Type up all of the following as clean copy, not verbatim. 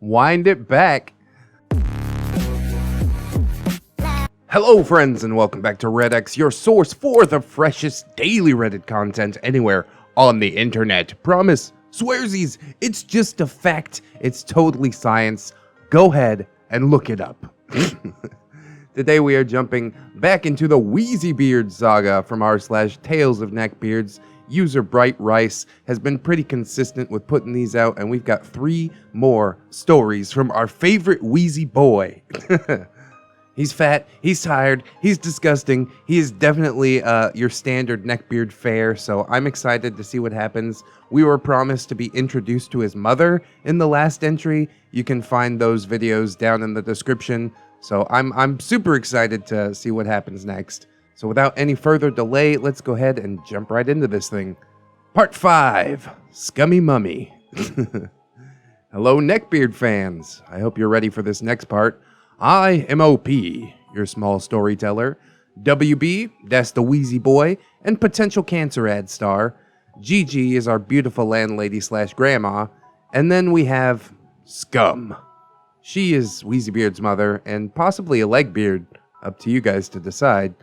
Wind it back. Hello friends and welcome back to ReddX, your source for the freshest daily Reddit content anywhere on the internet. Promise, swearsies, it's just a fact. It's totally science. Go ahead and look it up. Today we are jumping back into the Wheezybeard saga from r/Tales of Neckbeards. User Bright Rice has been pretty consistent with putting these out, and we've got 3 more stories from our favorite Wheezy boy. He's fat, he's tired, he's disgusting, he is definitely your standard neckbeard fare, so I'm excited to see what happens. We were promised to be introduced to his mother in the last entry. You can find those videos down in the description, so I'm super excited to see what happens next. So without any further delay, let's go ahead and jump right into this thing. Part 5, Scummy Mummy. Hello Neckbeard fans, I hope you're ready for this next part. I am OP, your small storyteller. WB, that's the Wheezy boy, and potential cancer ad star. GG is our beautiful landlady/grandma. And then we have Scum. She is Wheezybeard's mother, and possibly a legbeard, up to you guys to decide.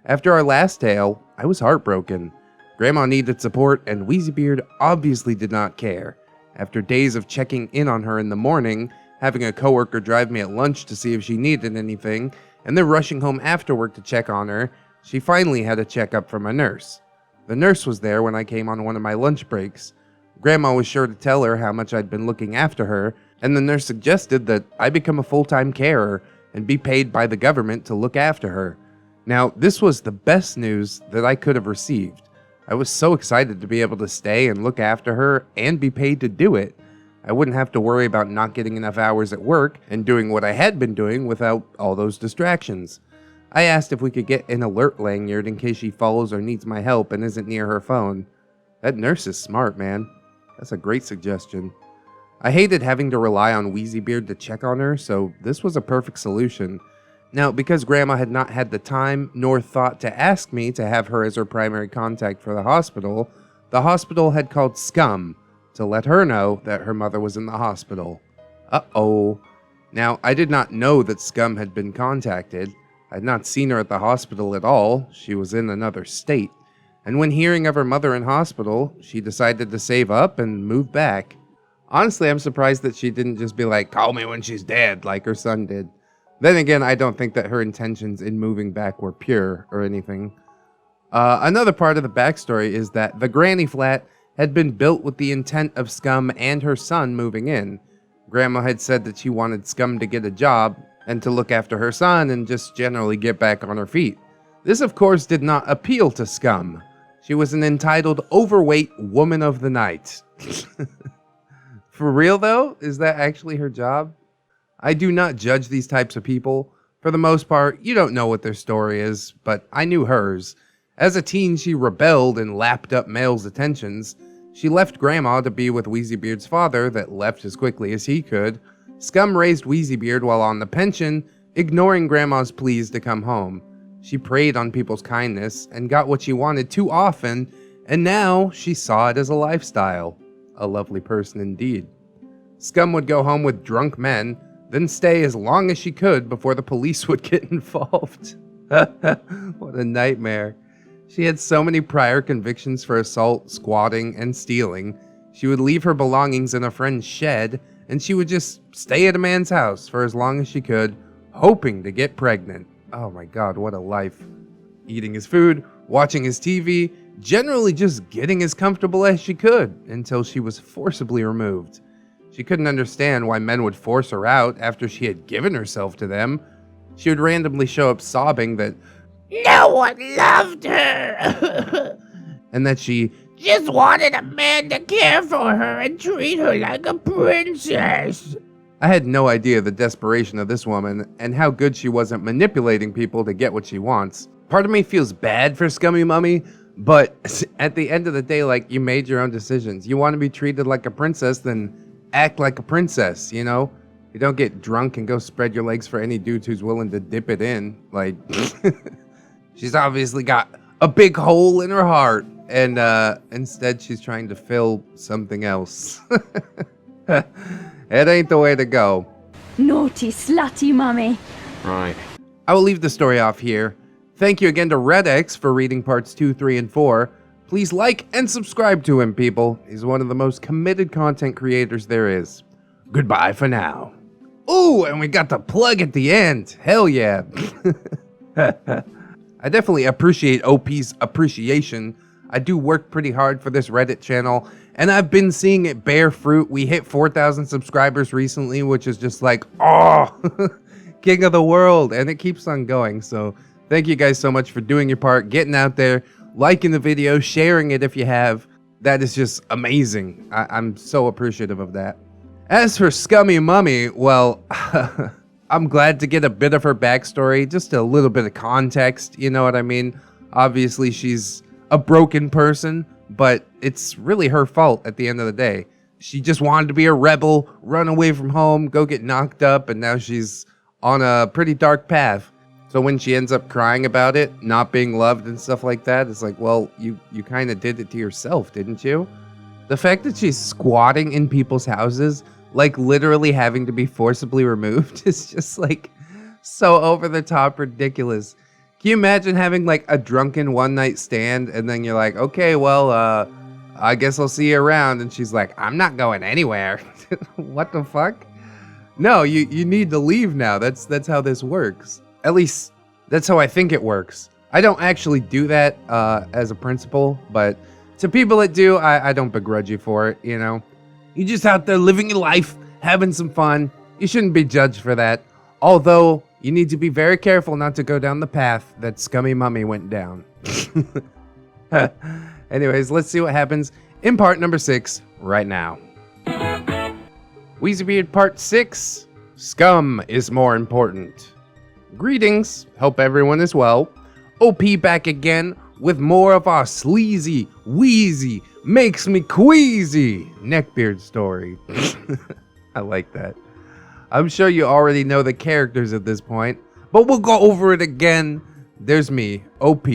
After our last tale, I was heartbroken. Grandma needed support, and Wheezybeard obviously did not care. After days of checking in on her in the morning, having a coworker drive me at lunch to see if she needed anything, and then rushing home after work to check on her, she finally had a checkup from a nurse. The nurse was there when I came on one of my lunch breaks. Grandma was sure to tell her how much I'd been looking after her, and the nurse suggested that I become a full-time carer and be paid by the government to look after her. Now, this was the best news that I could have received. I was so excited to be able to stay and look after her and be paid to do it. I wouldn't have to worry about not getting enough hours at work and doing what I had been doing without all those distractions. I asked if we could get an alert lanyard in case she follows or needs my help and isn't near her phone. That nurse is smart, man. That's a great suggestion. I hated having to rely on Wheezybeard to check on her, so this was a perfect solution. Now, because Grandma had not had the time nor thought to ask me to have her as her primary contact for the hospital had called Scum to let her know that her mother was in the hospital. Uh-oh. Now, I did not know that Scum had been contacted. I had not seen her at the hospital at all. She was in another state. And when hearing of her mother in hospital, she decided to save up and move back. Honestly, I'm surprised that she didn't just be like, call me when she's dead, like her son did. Then again, I don't think that her intentions in moving back were pure or anything. Another part of the backstory is that the granny flat had been built with the intent of Scum and her son moving in. Grandma had said that she wanted Scum to get a job and to look after her son and just generally get back on her feet. This, of course, did not appeal to Scum. She was an entitled, overweight woman of the night. For real, though? Is that actually her job? I do not judge these types of people. For the most part, you don't know what their story is, but I knew hers. As a teen, she rebelled and lapped up males' attentions. She left Grandma to be with Wheezybeard's father that left as quickly as he could. Scum raised Wheezybeard while on the pension, ignoring Grandma's pleas to come home. She preyed on people's kindness and got what she wanted too often, and now she saw it as a lifestyle. A lovely person indeed. Scum would go home with drunk men, then stay as long as she could before the police would get involved. What a nightmare. She had so many prior convictions for assault, squatting, and stealing. She would leave her belongings in a friend's shed, and she would just stay at a man's house for as long as she could, hoping to get pregnant. Oh my god, what a life. Eating his food, watching his TV, generally just getting as comfortable as she could until she was forcibly removed. She couldn't understand why men would force her out after she had given herself to them. She would randomly show up sobbing that no one loved her, and that she just wanted a man to care for her and treat her like a princess. I had no idea the desperation of this woman and how good she was at manipulating people to get what she wants. Part of me feels bad for Scummy Mummy, but at the end of the day, like, you made your own decisions. You want to be treated like a princess, then act like a princess, you know? You don't get drunk and go spread your legs for any dude who's willing to dip it in. Like, she's obviously got a big hole in her heart, and instead she's trying to fill something else. It ain't the way to go. Naughty, slutty mummy. Right. I will leave the story off here. Thank you again to ReddX for reading parts 2, 3, and 4. Please like and subscribe to him, people. He's one of the most committed content creators there is. Goodbye for now. Ooh, and we got the plug at the end. Hell yeah. I definitely appreciate OP's appreciation. I do work pretty hard for this Reddit channel, and I've been seeing it bear fruit. We hit 4,000 subscribers recently, which is just like, oh, king of the world, and it keeps on going. So thank you guys so much for doing your part, getting out there, liking the video, sharing it if you have. That is just amazing. I'm so appreciative of that. As for Scummy Mummy, well, I'm glad to get a bit of her backstory, just a little bit of context, you know what I mean? Obviously, she's a broken person, but it's really her fault at the end of the day. She just wanted to be a rebel, run away from home, go get knocked up, and now she's on a pretty dark path. So when she ends up crying about it, not being loved and stuff like that, it's like, well, you kind of did it to yourself, didn't you? The fact that she's squatting in people's houses, like literally having to be forcibly removed, is just like so over the top ridiculous. Can you imagine having like a drunken one night stand and then you're like, okay, well, I guess I'll see you around. And she's like, I'm not going anywhere. What the fuck? No, you need to leave now. That's how this works. At least that's how I think it works. I don't actually do that as a principle, but to people that do, I don't begrudge you for it, you know? You're just out there living your life, having some fun. You shouldn't be judged for that. Although, you need to be very careful not to go down the path that Scummy Mummy went down. Anyways, let's see what happens in part number 6 right now. Wheezybeard part 6. Scum is more important. Greetings, hope everyone is well. OP back again with more of our sleazy, wheezy, makes me queasy neckbeard story. I like that. I'm sure you already know the characters at this point, but we'll go over it again. There's me, OP,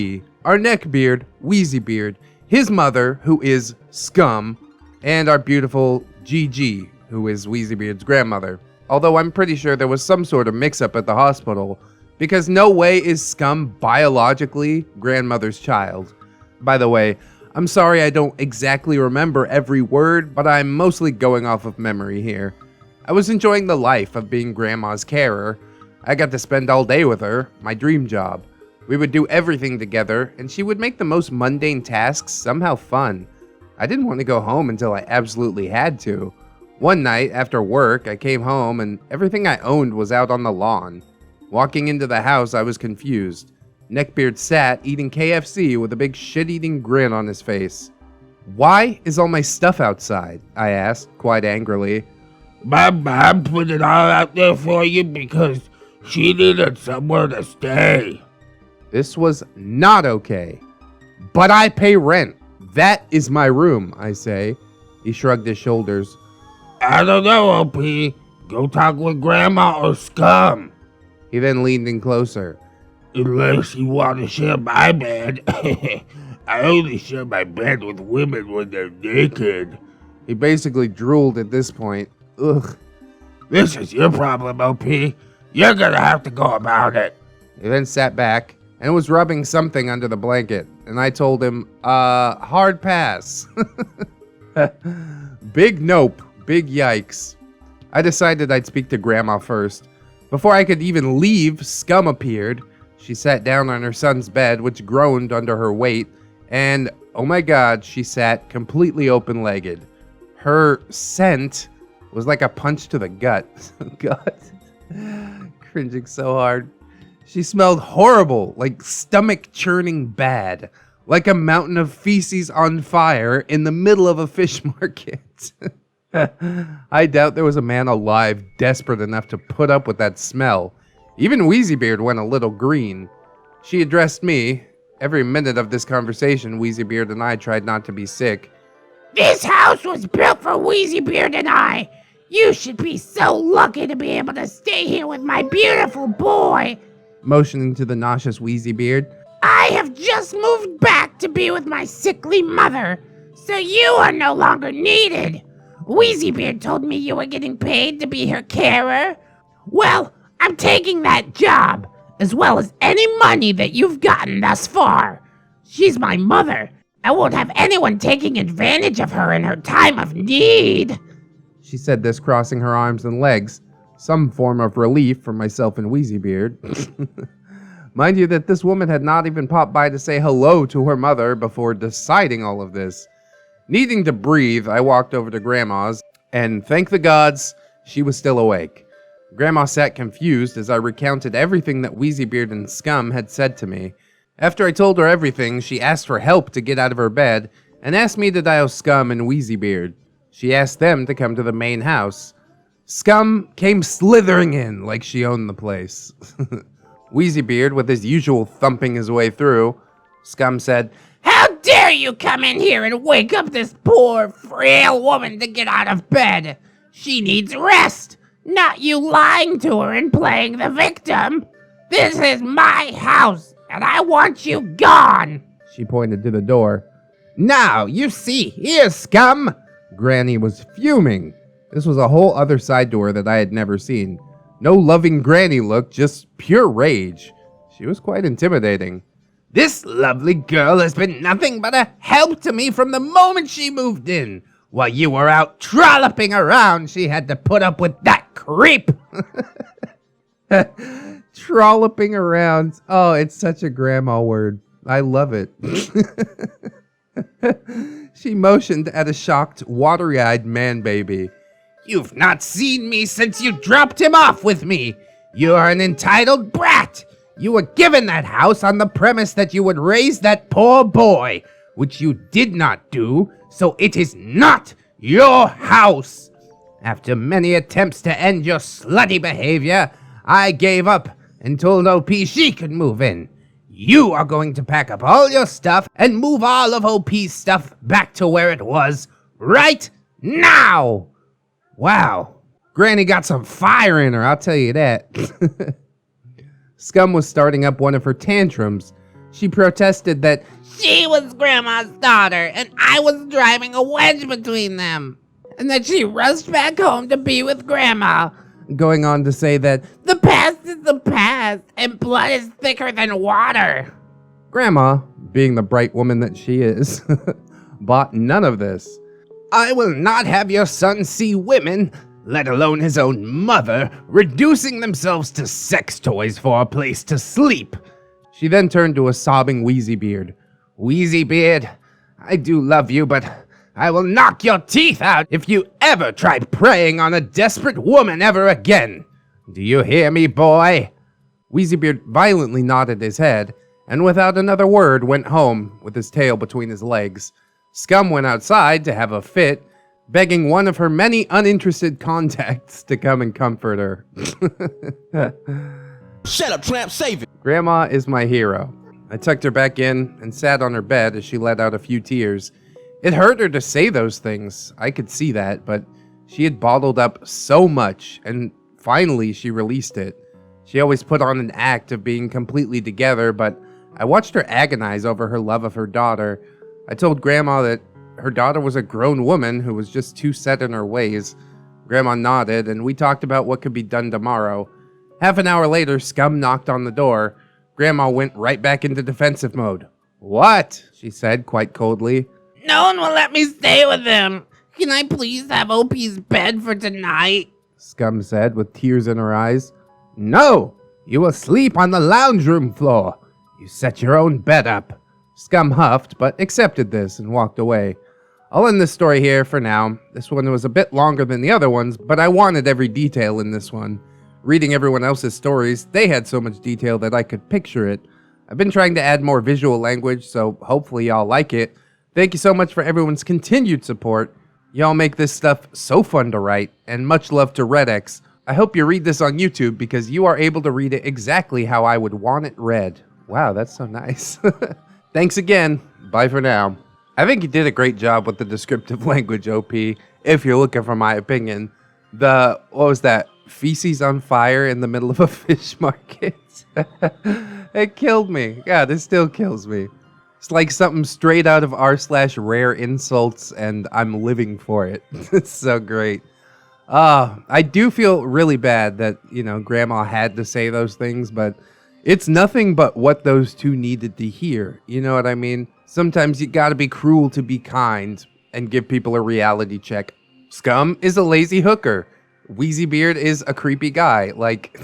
our neckbeard, Wheezybeard, his mother, who is Scum, and our beautiful GG, who is Wheezybeard's grandmother. Although I'm pretty sure there was some sort of mix-up at the hospital, because no way is Scum biologically grandmother's child. By the way, I'm sorry I don't exactly remember every word, but I'm mostly going off of memory here. I was enjoying the life of being Grandma's carer. I got to spend all day with her, my dream job. We would do everything together, and she would make the most mundane tasks somehow fun. I didn't want to go home until I absolutely had to. One night, after work, I came home, and everything I owned was out on the lawn. Walking into the house, I was confused. Neckbeard sat, eating KFC with a big shit-eating grin on his face. "Why is all my stuff outside?" I asked, quite angrily. My mom put it all out there for you because she needed somewhere to stay. This was not okay. "But I pay rent. That is my room," I say. He shrugged his shoulders. I don't know, OP. Go talk with Grandma or Scum. He then leaned in closer. Unless you want to share my bed. I only share my bed with women when they're naked. He basically drooled at this point. Ugh. This is your problem, OP. You're gonna have to go about it. He then sat back and was rubbing something under the blanket, and I told him, hard pass. Big nope, big yikes. I decided I'd speak to Grandma first. Before I could even leave, Scum appeared. She sat down on her son's bed, which groaned under her weight, and, oh my god, she sat completely open-legged. Her scent was like a punch to the gut. God. Cringing so hard. She smelled horrible, like stomach-churning bad, like a mountain of feces on fire in the middle of a fish market. I doubt there was a man alive desperate enough to put up with that smell. Even Wheezybeard went a little green. She addressed me. Every minute of this conversation, Wheezybeard and I tried not to be sick. This house was built for Wheezybeard and I. You should be so lucky to be able to stay here with my beautiful boy. Motioning to the nauseous Wheezybeard. I have just moved back to be with my sickly mother, so you are no longer needed. Wheezybeard told me you were getting paid to be her carer. Well, I'm taking that job, as well as any money that you've gotten thus far. She's my mother. I won't have anyone taking advantage of her in her time of need. She said this crossing her arms and legs, some form of relief for myself and Wheezybeard. Mind you that this woman had not even popped by to say hello to her mother before deciding all of this. Needing to breathe, I walked over to Grandma's, and thank the gods, she was still awake. Grandma sat confused as I recounted everything that Wheezybeard and Scum had said to me. After I told her everything, she asked for help to get out of her bed, and asked me to dial Scum and Wheezybeard. She asked them to come to the main house. Scum came slithering in like she owned the place. Wheezybeard, with his usual thumping his way through, Scum said, How dare you come in here and wake up this poor, frail woman to get out of bed? She needs rest, not you lying to her and playing the victim. This is my house, and I want you gone. She pointed to the door. Now, you see here, Scum! Granny was fuming. This was a whole other side to her that I had never seen. No loving granny look, just pure rage. She was quite intimidating. This lovely girl has been nothing but a help to me from the moment she moved in. While you were out trolloping around, she had to put up with that creep. Trolloping around. Oh, it's such a grandma word. I love it. She motioned at a shocked, watery-eyed man-baby. You've not seen me since you dropped him off with me. You are an entitled brat. You were given that house on the premise that you would raise that poor boy, which you did not do, so it is not your house. After many attempts to end your slutty behavior, I gave up and told OP she could move in. You are going to pack up all your stuff and move all of OP's stuff back to where it was right now. Wow, Granny got some fire in her, I'll tell you that. Scum was starting up one of her tantrums. She protested that she was Grandma's daughter, and I was driving a wedge between them, and that she rushed back home to be with Grandma. Going on to say that the past is the past, and blood is thicker than water. Grandma, being the bright woman that she is, bought none of this. I will not have your son see women, let alone his own mother, reducing themselves to sex toys for a place to sleep. She then turned to a sobbing Wheezybeard. Wheezybeard, I do love you, but I will knock your teeth out if you ever try preying on a desperate woman ever again. Do you hear me, boy? Wheezybeard violently nodded his head, and without another word went home with his tail between his legs. Scum went outside to have a fit, begging one of her many uninterested contacts to come and comfort her. Shut up, tramp, save it. Grandma is my hero. I tucked her back in and sat on her bed as she let out a few tears. It hurt her to say those things, I could see that, but she had bottled up so much, and finally she released it. She always put on an act of being completely together, but I watched her agonize over her love of her daughter. I told Grandma that her daughter was a grown woman who was just too set in her ways. Grandma nodded, and we talked about what could be done tomorrow. Half an hour later, Scum knocked on the door. Grandma went right back into defensive mode. What? She said quite coldly. No one will let me stay with them. Can I please have OP's bed for tonight? Scum said with tears in her eyes. No! You will sleep on the lounge room floor. You set your own bed up. Scum huffed, but accepted this and walked away. I'll end this story here for now. This one was a bit longer than the other ones, but I wanted every detail in this one. Reading everyone else's stories, they had so much detail that I could picture it. I've been trying to add more visual language, so hopefully y'all like it. Thank you so much for everyone's continued support. Y'all make this stuff so fun to write, and much love to ReddX. I hope you read this on YouTube because you are able to read it exactly how I would want it read. Wow, that's so nice. Thanks again. Bye for now. I think you did a great job with the descriptive language, OP, if you're looking for my opinion. What was that? Feces on fire in the middle of a fish market. It killed me. God, it still kills me. It's like something straight out of r/rare insults, and I'm living for it. It's so great. I do feel really bad that, Grandma had to say those things, but it's nothing but what those two needed to hear. You know what I mean? Sometimes you gotta be cruel to be kind and give people a reality check. Scum is a lazy hooker. Wheezybeard is a creepy guy. Like,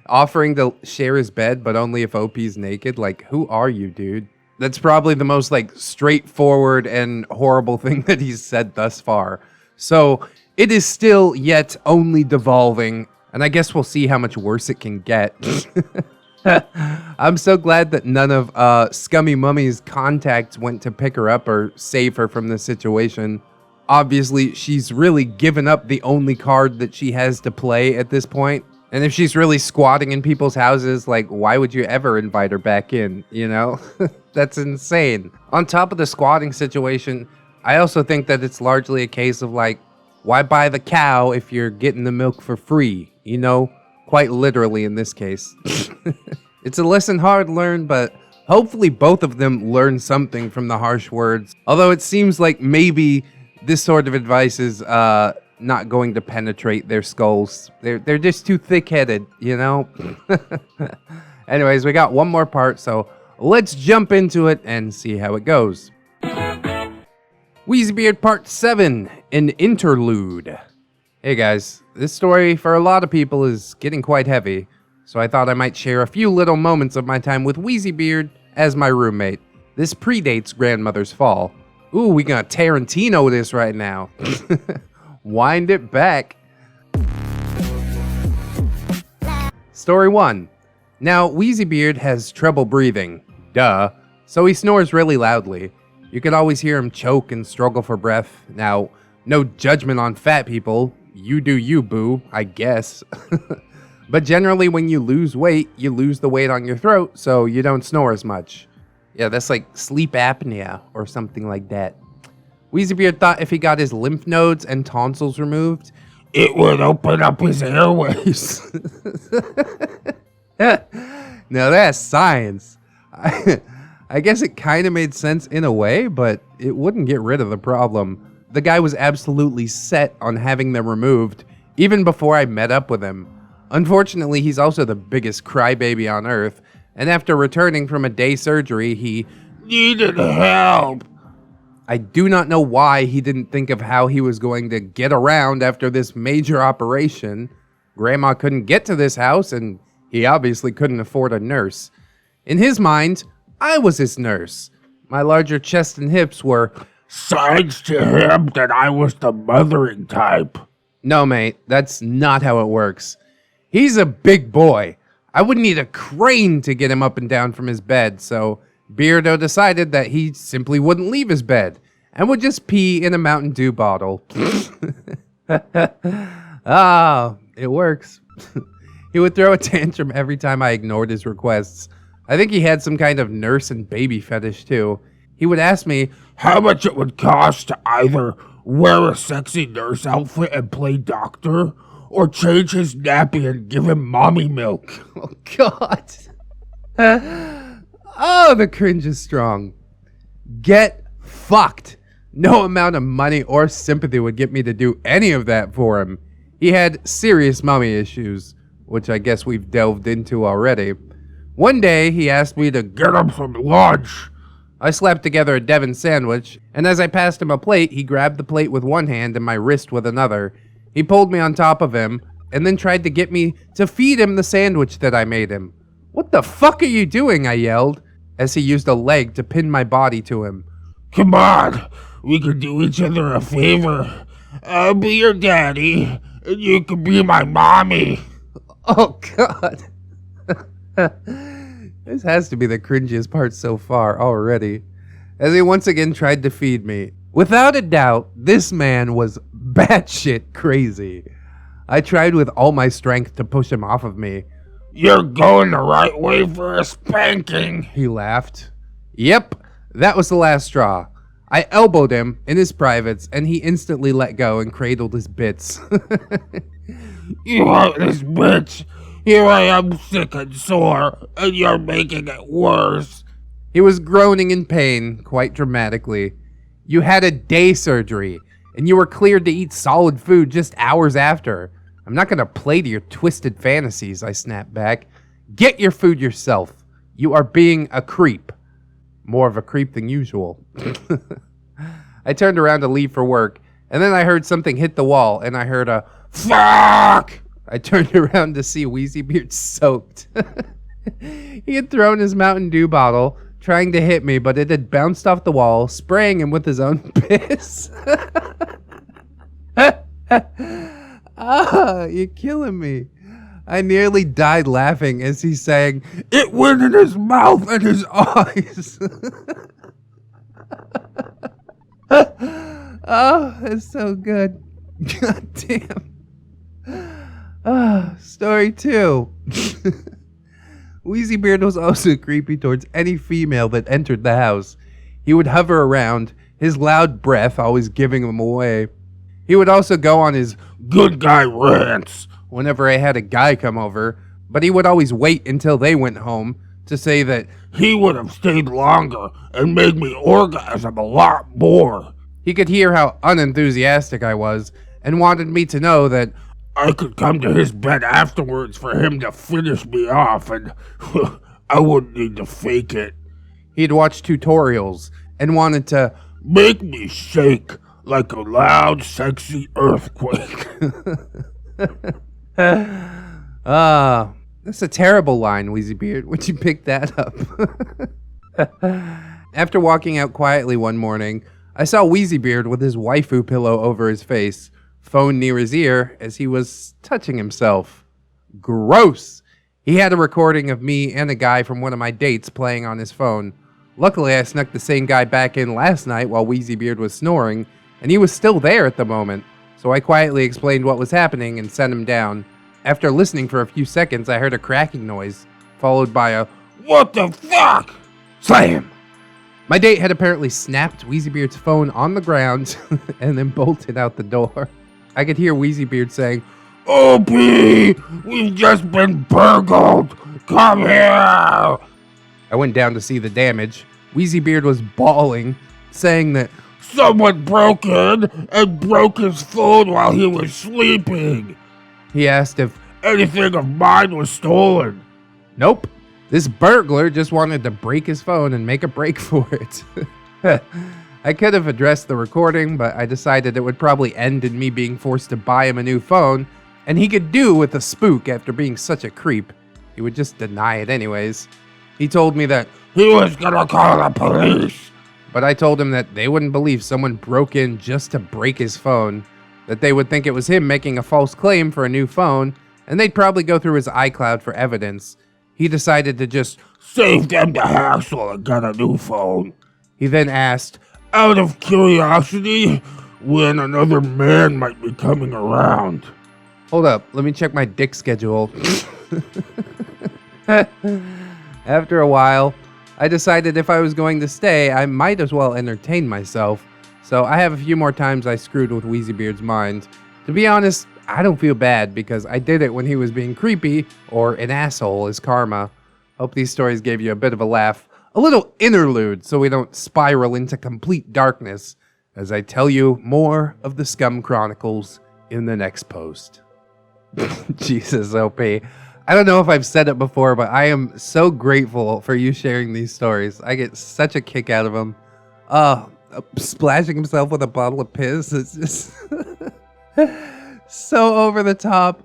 offering to share his bed, but only if OP's naked. Like, who are you, dude? That's probably the most, straightforward and horrible thing that he's said thus far. So, it is still yet only devolving, and I guess we'll see how much worse it can get. I'm so glad that none of Scummy Mummy's contacts went to pick her up or save her from this situation. Obviously, she's really given up the only card that she has to play at this point. And if she's really squatting in people's houses, why would you ever invite her back in, That's insane. On top of the squatting situation, I also think that it's largely a case of, why buy the cow if you're getting the milk for free, Quite literally in this case. It's a lesson hard learned, but hopefully both of them learn something from the harsh words. Although it seems like maybe this sort of advice is not going to penetrate their skulls. They're just too thick-headed, Anyways, we got one more part, so let's jump into it and see how it goes. Wheezybeard Part 7, an interlude. Hey guys, this story for a lot of people is getting quite heavy, so I thought I might share a few little moments of my time with Wheezybeard as my roommate. This predates grandmother's fall. Ooh, we gonna Tarantino this right now. Wind it back. Story 1. Now, Wheezybeard has trouble breathing. Duh. So he snores really loudly. You can always hear him choke and struggle for breath. Now, no judgment on fat people. You do you, boo, I guess. But generally, when you lose weight, you lose the weight on your throat, so you don't snore as much. Yeah, that's like sleep apnea or something like that. Wheezybeard thought if he got his lymph nodes and tonsils removed, it would open up his airways. Now that's science. I guess it kind of made sense in a way, but it wouldn't get rid of the problem. The guy was absolutely set on having them removed, even before I met up with him. Unfortunately, he's also the biggest crybaby on Earth, and after returning from a day surgery, he needed help. I do not know why he didn't think of how he was going to get around after this major operation. Grandma couldn't get to this house, and he obviously couldn't afford a nurse. In his mind, I was his nurse. My larger chest and hips were signs to him that I was the mothering type. No, mate, that's not how it works. He's a big boy. I would need a crane to get him up and down from his bed, so Beardo decided that he simply wouldn't leave his bed and would just pee in a Mountain Dew bottle. Ah, it works. He would throw a tantrum every time I ignored his requests. I think he had some kind of nurse and baby fetish too. He would ask me how much it would cost to either wear a sexy nurse outfit and play doctor, or change his nappy and give him mommy milk. Oh, God. Oh, the cringe is strong. Get fucked. No amount of money or sympathy would get me to do any of that for him. He had serious mommy issues, which I guess we've delved into already. One day, he asked me to get him some lunch. I slapped together a Devon sandwich, and as I passed him a plate, he grabbed the plate with one hand and my wrist with another. He pulled me on top of him, and then tried to get me to feed him the sandwich that I made him. What the fuck are you doing? I yelled, as he used a leg to pin my body to him. Come on, we can do each other a favor. I'll be your daddy, and you can be my mommy. Oh, God. This has to be the cringiest part so far already, as he once again tried to feed me. Without a doubt, this man was batshit crazy. I tried with all my strength to push him off of me. You're going the right way for a spanking, he laughed. Yep, that was the last straw. I elbowed him in his privates, and he instantly let go and cradled his bits. You heartless bitch! Here I am sick and sore, and you're making it worse. He was groaning in pain quite dramatically. You had a day surgery, and you were cleared to eat solid food just hours after. I'm not gonna play to your twisted fantasies, I snapped back. Get your food yourself. You are being a creep. More of a creep than usual. I turned around to leave for work, and then I heard something hit the wall, and I heard a fuck! I turned around to see Wheezybeard soaked. He had thrown his Mountain Dew bottle, trying to hit me, but it had bounced off the wall, spraying him with his own piss. Ah, you're killing me. I nearly died laughing as he sang, "It went in his mouth and his eyes." Oh, it's so good. God damn. Story 2. Wheezybeard was also creepy towards any female that entered the house. He would hover around, his loud breath always giving him away. He would also go on his good guy rants whenever I had a guy come over, but he would always wait until they went home to say that he would have stayed longer and made me orgasm a lot more. He could hear how unenthusiastic I was and wanted me to know that I could come to his bed afterwards for him to finish me off, and I wouldn't need to fake it. He'd watch tutorials and wanted to make me shake like a loud, sexy earthquake. That's a terrible line, Wheezybeard. Would you pick that up? After walking out quietly one morning, I saw Wheezybeard with his waifu pillow over his face, phone near his ear as he was touching himself. Gross! He had a recording of me and a guy from one of my dates playing on his phone. Luckily, I snuck the same guy back in last night while Wheezybeard was snoring, and he was still there at the moment, so I quietly explained what was happening and sent him down. After listening for a few seconds, I heard a cracking noise, followed by a "What the fuck?" Slam! My date had apparently snapped Wheezybeard's phone on the ground and then bolted out the door. I could hear Wheezybeard saying, "OP, we've just been burgled! Come here!" I went down to see the damage. Wheezybeard was bawling, saying that someone broke in and broke his phone while he was sleeping. He asked if anything of mine was stolen. Nope. This burglar just wanted to break his phone and make a break for it. I could have addressed the recording, but I decided it would probably end in me being forced to buy him a new phone, and he could do with a spook after being such a creep. He would just deny it anyways. He told me that he was gonna call the police, but I told him that they wouldn't believe someone broke in just to break his phone, that they would think it was him making a false claim for a new phone, and they'd probably go through his iCloud for evidence. He decided to just save them the hassle and get a new phone. He then asked, out of curiosity, when another man might be coming around. Hold up, let me check my dick schedule. After a while, I decided if I was going to stay, I might as well entertain myself. So I have a few more times I screwed with Wheezybeard's mind. To be honest, I don't feel bad because I did it when he was being creepy or an asshole as karma. Hope these stories gave you a bit of a laugh. A little interlude so we don't spiral into complete darkness as I tell you more of the Scum Chronicles in the next post. Jesus, OP. I don't know if I've said it before, but I am so grateful for you sharing these stories. I get such a kick out of them. Splashing himself with a bottle of piss is just so over the top.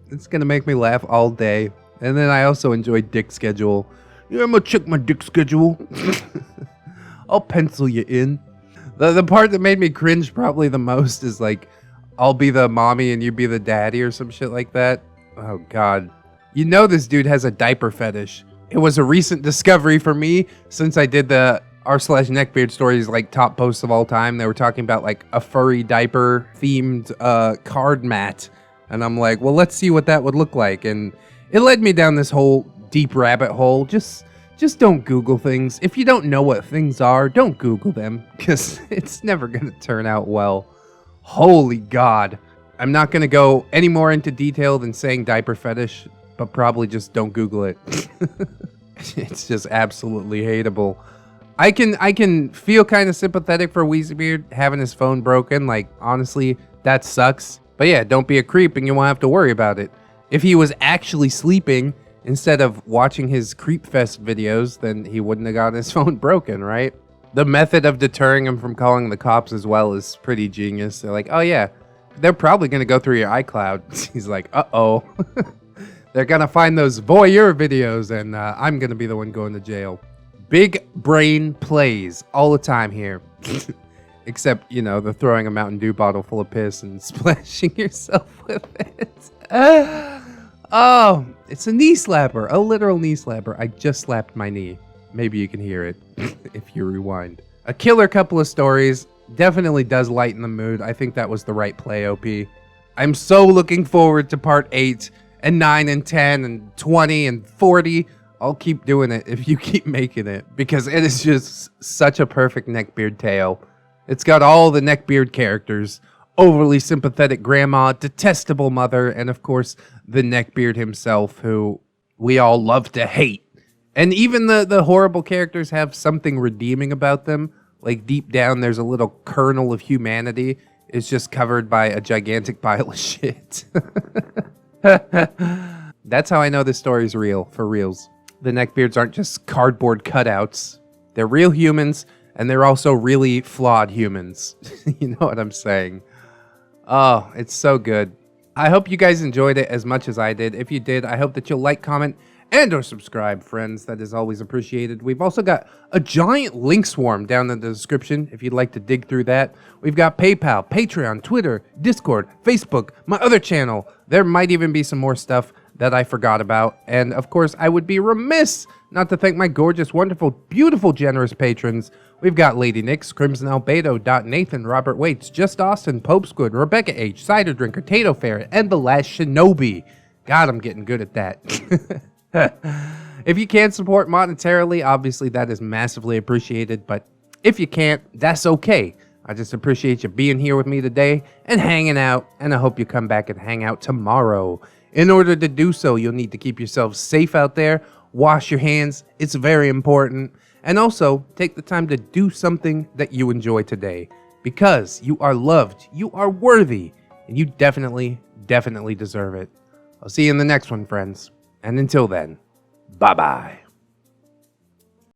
It's gonna make me laugh all day. And then I also enjoy dick schedule. Yeah, I'm gonna check my dick schedule. I'll pencil you in. The part that made me cringe probably the most is like, I'll be the mommy and you be the daddy or some shit like that. Oh god. You know this dude has a diaper fetish. It was a recent discovery for me since I did the r/neckbeard stories like top posts of all time. They were talking about like a furry diaper themed card mat. And I'm like, well, let's see what that would look like. And it led me down this whole deep rabbit hole. Just don't Google things. If you don't know what things are, don't Google them because it's never going to turn out well. Holy God. I'm not going to go any more into detail than saying diaper fetish, but probably just don't Google it. It's just absolutely hateable. I can feel kind of sympathetic for Wheezybeard having his phone broken. Like, honestly, that sucks. But yeah, don't be a creep and you won't have to worry about it. If he was actually sleeping instead of watching his Creepfest videos, then he wouldn't have gotten his phone broken, right? The method of deterring him from calling the cops as well is pretty genius. They're like, oh yeah, they're probably going to go through your iCloud. He's like, uh-oh. They're going to find those voyeur videos and I'm going to be the one going to jail. Big brain plays all the time here. Except, you know, the throwing a Mountain Dew bottle full of piss and splashing yourself with it. Oh, it's a knee slapper, a literal knee slapper. I just slapped my knee. Maybe you can hear it if you rewind. A killer couple of stories. Definitely does lighten the mood. I think that was the right play, OP. I'm so looking forward to part 8 and 9 and 10 and 20 and 40. I'll keep doing it if you keep making it because it is just such a perfect Neckbeard tale. It's got all the Neckbeard characters. Overly sympathetic grandma, detestable mother, and of course, the Neckbeard himself, who we all love to hate. And even the horrible characters have something redeeming about them. Like, deep down, there's a little kernel of humanity. It's just covered by a gigantic pile of shit. That's how I know this story's real, for reals. The Neckbeards aren't just cardboard cutouts. They're real humans, and they're also really flawed humans. You know what I'm saying? Oh, it's so good. I hope you guys enjoyed it as much as I did. If you did, I hope that you'll like, comment, and or subscribe, friends. That is always appreciated. We've also got a giant link swarm down in the description if you'd like to dig through that. We've got PayPal, Patreon, Twitter, Discord, Facebook, my other channel. There might even be some more stuff that I forgot about. And of course, I would be remiss not to thank my gorgeous, wonderful, beautiful, generous patrons. We've got Lady Nix, Crimson Albedo, Dot Nathan, Robert Waits, Just Austin, Pope Squid, Rebecca H, Cider Drinker, Tato Ferret, and The Last Shinobi. God, I'm getting good at that. If you can support monetarily, obviously that is massively appreciated, but if you can't, that's okay. I just appreciate you being here with me today and hanging out, and I hope you come back and hang out tomorrow. In order to do so, you'll need to keep yourself safe out there, wash your hands, it's very important, and also take the time to do something that you enjoy today, because you are loved, you are worthy, and you definitely deserve it. I'll see you in the next one, friends. And until then, bye-bye.